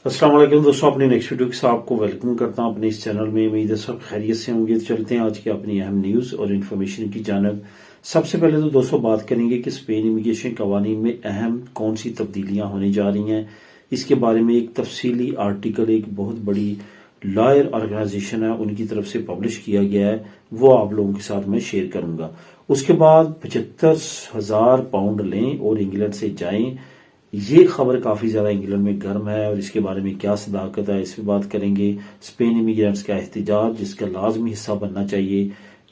अस्सलाम वालेकुम दोस्तों, अपने नेक्स्ट वीडियो के साथ आपको वेलकम करता हूं अपने इस चैनल में। उम्मीद है सब खैरियत से होंगे। तो चलते हैं आज की अपनी अहम न्यूज़ और इन्फॉर्मेशन की जानब। सबसे पहले तो दोस्तों बात करेंगे कि स्पेन इमिग्रेशन कवानीन में अहम कौन सी तब्दीलियां होने जा रही हैं। इसके बारे में एक तफसीली आर्टिकल एक बहुत बड़ी लॉयर ऑर्गेनाइजेशन है उनकी तरफ से पब्लिश किया गया है, वो आप लोगों के साथ मैं शेयर करूंगा। उसके बाद 75,000 पाउंड लें और इंग्लैंड से जाएं। ये खबर काफी ज्यादा इंग्लैंड में गर्म है और इसके बारे में क्या सदाकत है इस पर बात करेंगे। स्पेन इमिग्रेंट्स का एहतजाज जिसका लाजमी हिस्सा बनना चाहिए,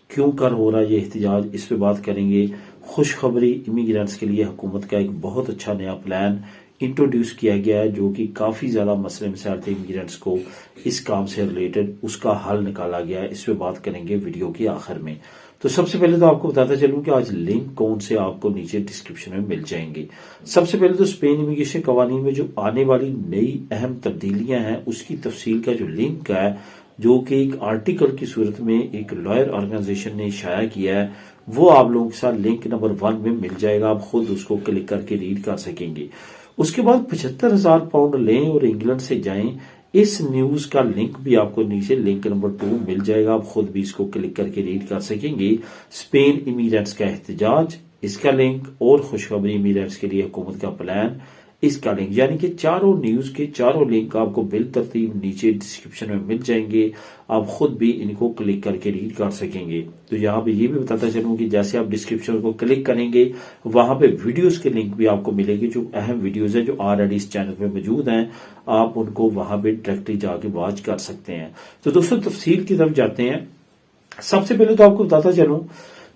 क्यों कर हो रहा है ये एहतजाज, इस पे बात करेंगे। खुशखबरी, इमिग्रेंट्स के लिए हुकूमत का एक बहुत अच्छा नया प्लान इंट्रोड्यूस किया गया है जो कि काफी ज्यादा मसले मसाइल थे इमिग्रेंट्स को, इस काम से रिलेटेड उसका हल निकाला गया है। इस पे बात करेंगे वीडियो के आखिर में। तो सबसे पहले तो आपको बताता चलूं कि आज लिंक कौन से आपको नीचे डिस्क्रिप्शन में मिल जाएंगे। सबसे पहले तो स्पेन इमिग्रेशन कवानीन में जो आने वाली नई अहम तब्दीलियां हैं उसकी तफसील का जो लिंक है, जो कि एक आर्टिकल की सूरत में एक लॉयर ऑर्गेनाइजेशन ने शाया किया है, वो आप लोगों के साथ लिंक नंबर 1 में मिल जाएगा। आप खुद उसको क्लिक करके रीड कर सकेंगे। उसके बाद 75,000 पाउंड लें और इंग्लैंड से जाएं, इस न्यूज का लिंक भी आपको नीचे लिंक नंबर 2 मिल जाएगा। आप खुद भी इसको क्लिक करके रीड कर सकेंगे। स्पेन इमिग्रेंट्स का एहतजाज, इसका लिंक, और खुशखबरी इमिग्रेंट्स के लिए हुकूमत का प्लान, इसका लिंक, यानी कि चारों न्यूज के चारों लिंक आपको बिल तरतीब नीचे डिस्क्रिप्शन में मिल जाएंगे। आप खुद भी इनको क्लिक करके रीड कर सकेंगे। तो यहाँ पे ये भी बताता चलूं कि जैसे आप डिस्क्रिप्शन को क्लिक करेंगे वहां पे वीडियोस के लिंक भी आपको मिलेंगे, जो अहम वीडियोस हैं जो ऑलरेडी इस चैनल पे मौजूद हैं, आप उनको वहां पे डायरेक्टली जाके वॉच कर सकते हैं। तो दोस्तों तफसील की तरफ जाते हैं। सबसे पहले तो आपको बताता चलूं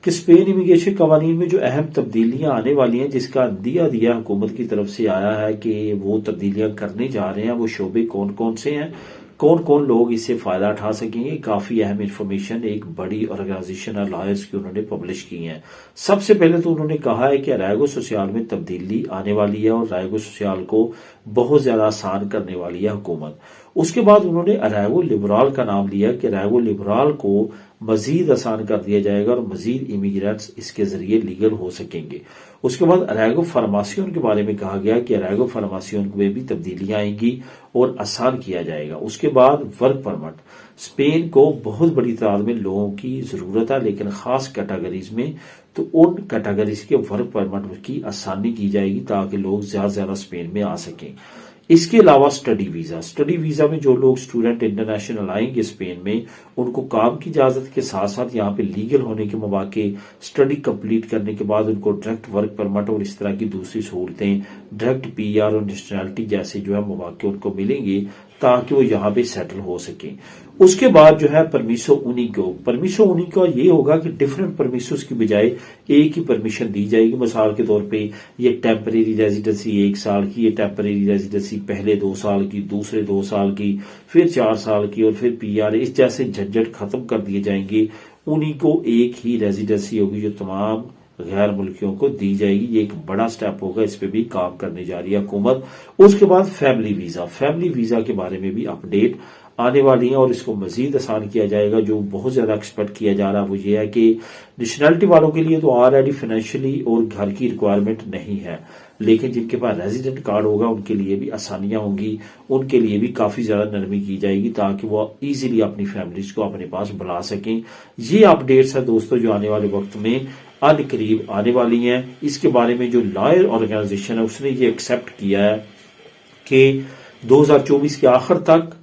कि स्पेन इमिग्रेशन कवानीन में जो अहम तब्दीलियां आने वाली हैं, जिसका दिया हुकूमत की तरफ से आया है कि वो तब्दीलियां करने जा रहे हैं, वो शोबे कौन कौन से हैं, कौन कौन लोग इससे फायदा उठा सकेंगे। काफी अहम इंफॉर्मेशन एक बड़ी ऑर्गेनाइजेशन है लॉयर्स की उन्होंने पब्लिश की है। सबसे पहले तो उन्होंने कहा है कि रायगो सोशल में तब्दीली आने वाली है और रायगो सोशल को बहुत ज्यादा आसान करने वाली है हुकूमत। उसके बाद उन्होंने रायगो लिबराल का नाम लिया कि रायगो लिबराल को मजीद आसान कर दिया जाएगा और मजीद इमिग्रेंट्स इसके जरिए लीगल हो सकेंगे। उसके बाद रायगो फार्मासियों के बारे में कहा गया कि रायगो फार्मासियों में भी तब्दीलियां आएंगी और आसान किया जाएगा। उसके बाद वर्क परमिट, स्पेन को बहुत बड़ी तादाद में लोगों की जरूरत है लेकिन खास कैटेगरीज में, तो उन कैटेगरीज के वर्क परमिट की आसानी की जाएगी ताकि लोग ज्यादा से ज्यादा स्पेन में आ सकें। इसके अलावा स्टडी वीजा में जो लोग स्टूडेंट इंटरनेशनल आएंगे स्पेन में, उनको काम की इजाजत के साथ साथ यहाँ पे लीगल होने के मौके, स्टडी कंप्लीट करने के बाद उनको डायरेक्ट वर्क परमिट और इस तरह की दूसरी सहूलतें, डायरेक्ट पीआर और नेशनैलिटी जैसे जो है मौके उनको मिलेंगे ताकि वो यहाँ पे सेटल हो सके। उसके बाद जो है परमिशो उनिको ये होगा कि डिफरेंट परमिशों की बजाय एक ही परमिशन दी जाएगी। मिसाल के तौर पे ये टेम्परेरी रेजिडेंसी 1 साल की, ये टेम्परेरी रेजिडेंसी पहले 2 साल की, दूसरे 2 साल की, फिर 4 साल की और फिर पीआर, इस जैसे झंझट खत्म कर दिए जाएंगे। उन्हीं को एक ही रेजिडेंसी होगी जो तमाम गैर मुल्कियों को दी जाएगी। ये एक बड़ा स्टेप होगा, इस पे भी काम करने जा रही है हुकूमत। उसके बाद फैमिली वीजा के बारे में भी अपडेट आने वाली है और इसको मजीद आसान किया जाएगा। जो बहुत ज्यादा एक्सपेक्ट किया जा रहा है वो ये है कि नेशनैलिटी वालों के लिए तो ऑलरेडी फाइनेंशियली और घर की रिक्वायरमेंट नहीं है, लेकिन जिनके पास रेजिडेंट कार्ड होगा उनके लिए भी आसानियां होंगी, उनके लिए भी काफी ज्यादा नरमी की जाएगी ताकि वो इजीली अपनी फैमिलीज को अपने पास बुला सकें। ये अपडेट्स है दोस्तों जो आने वाले वक्त में अन करीब आने वाली हैं। इसके बारे में जो लॉयर ऑर्गेनाइजेशन है उसने ये एक्सेप्ट किया है कि 2024 के आखिर तक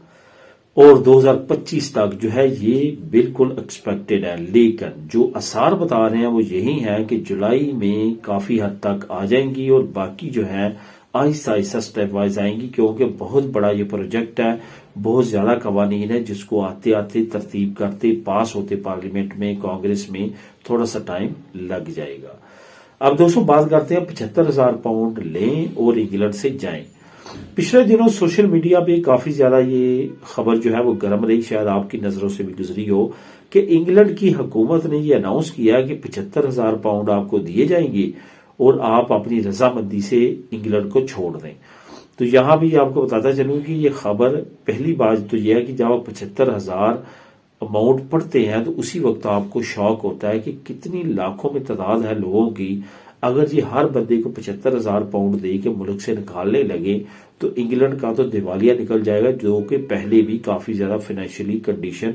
और 2025 तक जो है ये बिल्कुल एक्सपेक्टेड है, लेकिन जो आसार बता रहे हैं वो यही है कि जुलाई में काफी हद तक आ जाएंगी और बाकी जो है आहिस्ता आहिस्ता स्टेप वाइज आएंगी, क्योंकि बहुत बड़ा ये प्रोजेक्ट है, बहुत ज्यादा कवानीन है जिसको आते आते तरतीब करते पास होते पार्लियामेंट में, कांग्रेस में थोड़ा सा टाइम लग जाएगा। अब दोस्तों बात करते हैं 75,000 पाउंड लें और इंग्लैंड से जाएं। पिछले दिनों सोशल मीडिया पे काफी ज्यादा ये खबर जो है वो गर्म रही, शायद आपकी नजरों से भी गुजरी हो, कि इंग्लैंड की हुकूमत ने ये अनाउंस किया कि 75,000 पाउंड आपको दिए जाएंगे और आप अपनी रजामंदी से इंग्लैंड को छोड़ दें। तो यहां भी आपको बताता चलूं कि ये खबर, पहली बात तो यह है कि जब आप 75,000 अमाउंट पढ़ते हैं तो उसी वक्त आपको शौक होता है कि कितनी लाखों में तादाद है लोगों की اگر یہ ہر بندے کو 75,000 پاؤنڈ دے کے ملک سے نکالنے لگے تو انگلینڈ کا تو دیوالیہ نکل جائے گا، جو کہ پہلے بھی کافی زیادہ فائنینشلی کنڈیشن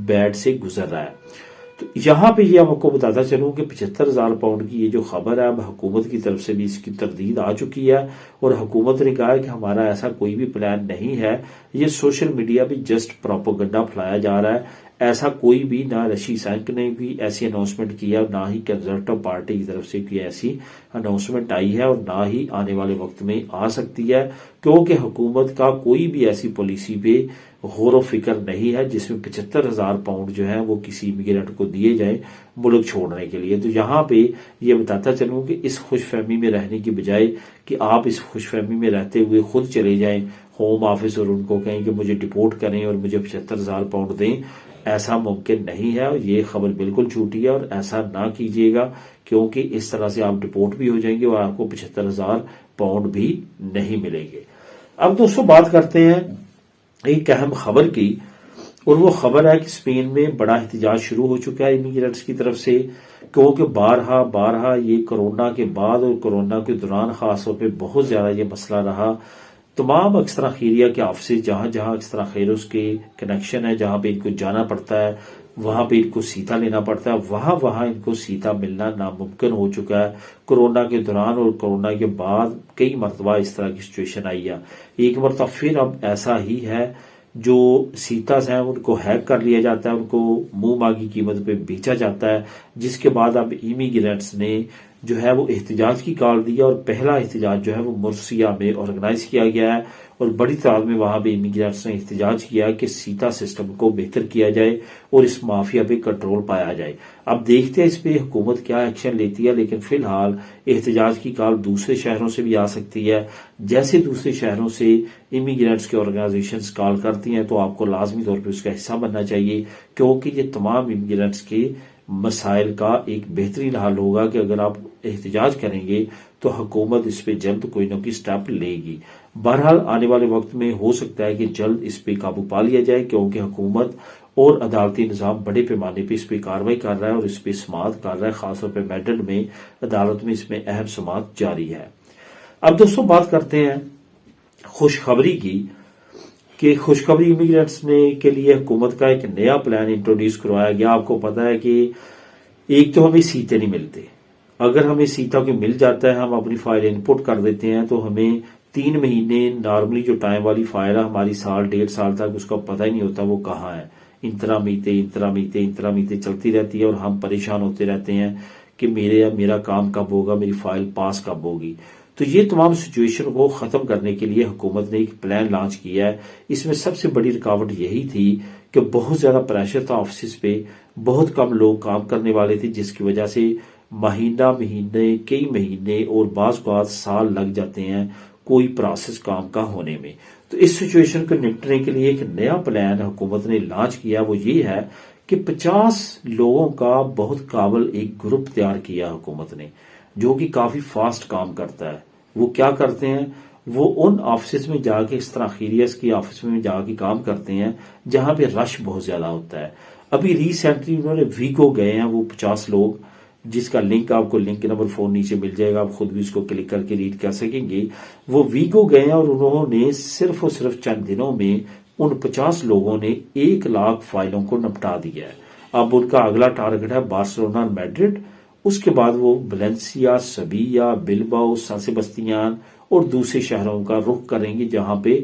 بیڈ سے گزر رہا ہے۔ تو یہاں پہ یہ آپ کو بتاتا چلوں کہ 75,000 پاؤنڈ کی یہ جو خبر ہے اب حکومت کی طرف سے بھی اس کی تردید آ چکی ہے، اور حکومت نے کہا ہے کہ ہمارا ایسا کوئی بھی پلان نہیں ہے، یہ سوشل میڈیا پہ جسٹ پروپیگنڈا پھیلایا جا رہا ہے۔ ایسا کوئی بھی نہ رشی سنک نے بھی ایسی اناؤنسمنٹ کیا، نہ ہی کنزرویٹو پارٹی کی طرف سے کوئی ایسی اناؤنسمنٹ آئی ہے، اور نہ ہی آنے والے وقت میں آ سکتی ہے، کیونکہ حکومت کا کوئی بھی ایسی پالیسی پہ غور و فکر نہیں ہے جس میں 75,000 پاؤنڈ جو ہے وہ کسی امیگرینٹ کو دیے جائیں ملک چھوڑنے کے لیے۔ تو یہاں پہ یہ بتاتا چلوں کہ اس خوش فہمی میں رہنے کی بجائے کہ آپ اس خوش فہمی میں رہتے ہوئے خود چلے جائیں ہوم آفس اور ان کو کہیں کہ مجھے ڈپورٹ کریں اور مجھے 75,000 پاؤنڈ دیں، ایسا ممکن نہیں ہے، اور یہ خبر بالکل جھوٹی ہے، اور ایسا نہ کیجیے گا، کیونکہ اس طرح سے آپ ڈپورٹ بھی ہو جائیں گے اور آپ کو 75,000 پاؤنڈ بھی نہیں ملیں گے۔ اب دوستوں بات کرتے ہیں ایک اہم خبر کی، اور وہ خبر ہے کہ اسپین میں بڑا احتجاج شروع ہو چکا ہے امیگرینٹس کی طرف سے، کیونکہ بارہا یہ کورونا کے بعد اور کورونا کے دوران خاص طور پہ بہت زیادہ یہ مسئلہ رہا۔ تمام اکثر خیریہ کے آفسز جہاں جہاں اکثر خیروز کے کنیکشن ہے، جہاں پہ ان کو جانا پڑتا ہے، وہاں پہ ان کو سیتا لینا پڑتا ہے، وہاں ان کو سیتا ملنا ناممکن ہو چکا ہے۔ کورونا کے دوران اور کورونا کے بعد کئی مرتبہ اس طرح کی سچویشن آئی ہے، ایک مرتبہ پھر اب ایسا ہی ہے، جو سیتاز ہیں ان کو ہیک کر لیا جاتا ہے، ان کو منہ مانگی قیمت پہ بیچا جاتا ہے، جس کے بعد اب امیگرینٹس نے جو ہے وہ احتجاج کی کال دی ہے، اور پہلا احتجاج جو ہے وہ مرسیا میں آرگنائز کیا گیا ہے، اور بڑی تعداد میں وہاں پہ امیگرینٹس نے احتجاج کیا ہے کہ سیتا سسٹم کو بہتر کیا جائے اور اس مافیا پہ کنٹرول پایا جائے۔ اب دیکھتے ہیں اس پہ حکومت کیا ایکشن لیتی ہے، لیکن فی الحال احتجاج کی کال دوسرے شہروں سے بھی آ سکتی ہے۔ جیسے دوسرے شہروں سے امیگرینٹس کی آرگنائزیشنز کال کرتی ہیں تو آپ کو لازمی طور پہ اس کا حصہ بننا چاہیے، کیونکہ یہ تمام امیگرینٹس کے مسائل کا ایک بہترین حل ہوگا کہ اگر آپ احتجاج کریں گے تو حکومت اس پہ جلد کوئی نہ کوئی سٹیپ لے گی۔ بہرحال آنے والے وقت میں ہو سکتا ہے کہ جلد اس پہ قابو پا لیا جائے، کیونکہ حکومت اور عدالتی نظام بڑے پیمانے پہ اس پہ کارروائی کر رہا ہے اور اس پہ سماعت کر رہا ہے، خاص طور پہ میڈرڈ میں عدالت میں اس میں اہم سماعت جاری ہے۔ اب دوستوں بات کرتے ہیں خوشخبری کی، کہ خوشخبری امیگرینٹس نے کے لیے حکومت کا ایک نیا پلان انٹروڈیوس کروایا گیا۔ آپ کو پتا ہے کہ ایک تو ہمیں سیتے نہیں ملتے، اگر ہمیں سیتا کوئی مل جاتا ہے، ہم اپنی فائل انپٹ کر دیتے ہیں تو ہمیں 3 مہینے نارملی جو ٹائم والی فائل ہے ہماری سال 1.5 سال تک اس کا پتہ ہی نہیں ہوتا وہ کہاں ہے، انترامیتے چلتی رہتی ہے، اور ہم پریشان ہوتے رہتے ہیں کہ میرا کام کب ہوگا، میری فائل پاس کب ہوگی۔ تو یہ تمام سچویشن کو ختم کرنے کے لیے حکومت نے ایک پلان لانچ کیا ہے۔ اس میں سب سے بڑی رکاوٹ یہی تھی کہ بہت زیادہ پریشر تھا آفسز پہ، بہت کم لوگ کام کرنے والے تھے، جس کی وجہ سے کئی مہینے اور بعض اوقات سال لگ جاتے ہیں کوئی پروسیس کام کا ہونے میں۔ تو اس سچویشن کو نپٹنے کے لیے ایک نیا پلان حکومت نے لانچ کیا، وہ یہ ہے کہ 50 لوگوں کا بہت قابل ایک گروپ تیار کیا حکومت نے، جو کہ کافی فاسٹ کام کرتا ہے۔ وہ کیا کرتے ہیں، وہ ان آفسز میں جا کے، اس طرح خیریس کی آفس میں جا کے کام کرتے ہیں جہاں پہ رش بہت زیادہ ہوتا ہے۔ ابھی ریسنٹلی انہوں نے ویگو گئے ہیں وہ 50 لوگ، جس کا لنک آپ کو لنک نمبر 4 نیچے مل جائے گا، آپ خود بھی اس کو کلک کر کے ریڈ کر سکیں گے۔ وہ ویگو گئے ہیں اور انہوں نے صرف اور صرف چند دنوں میں ان 50 لوگوں نے 1 لاکھ فائلوں کو نپٹا دیا ہے۔ اب ان کا اگلا ٹارگٹ ہے بارسلونا اور میڈرڈ، اس کے بعد وہ ویلنسیا، سبیہ، بلباؤ، سان سیباستیان اور دوسرے شہروں کا رخ کریں گے جہاں پہ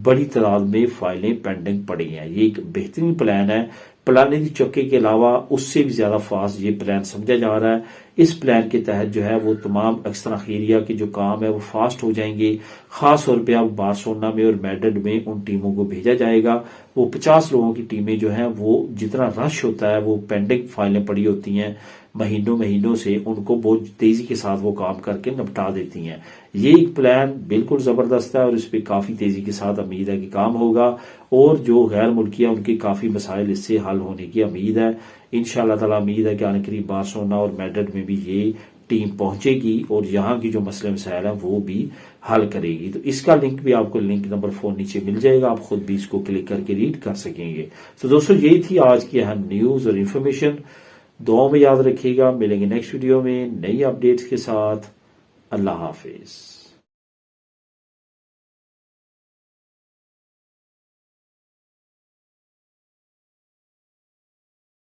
بڑی تعداد میں فائلیں پینڈنگ پڑی ہیں۔ یہ ایک بہترین پلان ہے، پلانے دی چکے کے علاوہ اس سے بھی زیادہ فاسٹ یہ پلان سمجھا جا رہا ہے۔ اس پلان کے تحت جو ہے وہ تمام ایکسٹرا خیریہ کے جو کام ہے وہ فاسٹ ہو جائیں گے، خاص طور پہ اب بارسلونا میں اور میڈرڈ میں ان ٹیموں کو بھیجا جائے گا۔ وہ 50 لوگوں کی ٹیمیں جو ہیں وہ جتنا رش ہوتا ہے، وہ پینڈنگ فائلیں پڑی ہوتی ہیں مہینوں سے، ان کو بہت تیزی کے ساتھ وہ کام کر کے نپٹا دیتی ہیں۔ یہ ایک پلان بالکل زبردست ہے اور اس پہ کافی تیزی کے ساتھ امید ہے کہ کام ہوگا، اور جو غیر ملکی ہیں ان کے کافی مسائل اس سے حل ہونے کی امید ہے۔ انشاءاللہ تعالی امید ہے کہ آنے قریب بارسلونا اور میڈرڈ میں بھی یہ ٹیم پہنچے گی اور یہاں کی جو مسئلے مسائل ہیں وہ بھی حل کرے گی۔ تو اس کا لنک بھی آپ کو لنک نمبر 4 نیچے مل جائے گا، آپ خود بھی اس کو کلک کر کے ریڈ کر سکیں گے۔ تو دوستو یہی تھی آج کی اہم نیوز اور انفارمیشن۔ دعاؤں میں یاد رکھیے گا. ملیں گے نیکسٹ ویڈیو میں نئی اپڈیٹس کے ساتھ. اللہ حافظ.